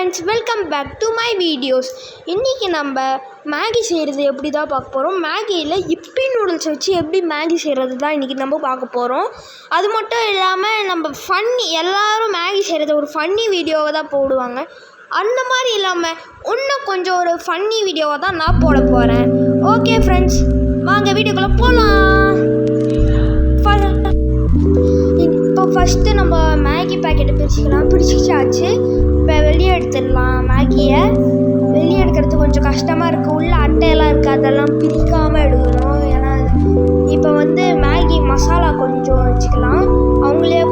friends, welcome back to my videos. இன்னைக்கு நம்ம Maggi செய்கிறது எப்படி தான் பார்க்க போகிறோம். மேகியில் இப்பி நூடுல்ஸ் வச்சு எப்படி மேகி செய்கிறது தான் இன்றைக்கி நம்ம பார்க்க போகிறோம். அது மட்டும் இல்லாமல் நம்ம எல்லோரும் மேகி செய்கிறது ஒரு ஃபன்னி வீடியோவை தான் போடுவாங்க. அந்த மாதிரி இல்லாமல் இன்னும் கொஞ்சம் ஒரு ஃபன்னி வீடியோவை தான் நான் போட போகிறேன். ஓகே ஃப்ரெண்ட்ஸ், வாங்க வீடியோக்குள்ளே போகலாம். இப்போ ஃபஸ்ட்டு நம்ம மேகி பேக்கெட்டை பிரிச்சுக்கிச்சாச்சு. இப்போ வெளியே எடுத்துடலாம். மேகியை வெளியே எடுக்கிறது கொஞ்சம் கஷ்டமாக இருக்குது. உள்ள அட்டையெல்லாம் இருக்குது, அதெல்லாம் பிரிக்காமல் எடுக்கணும். ஏன்னா இப்போ மேகி மசாலா கொஞ்சம் வச்சுக்கலாம். அவங்களே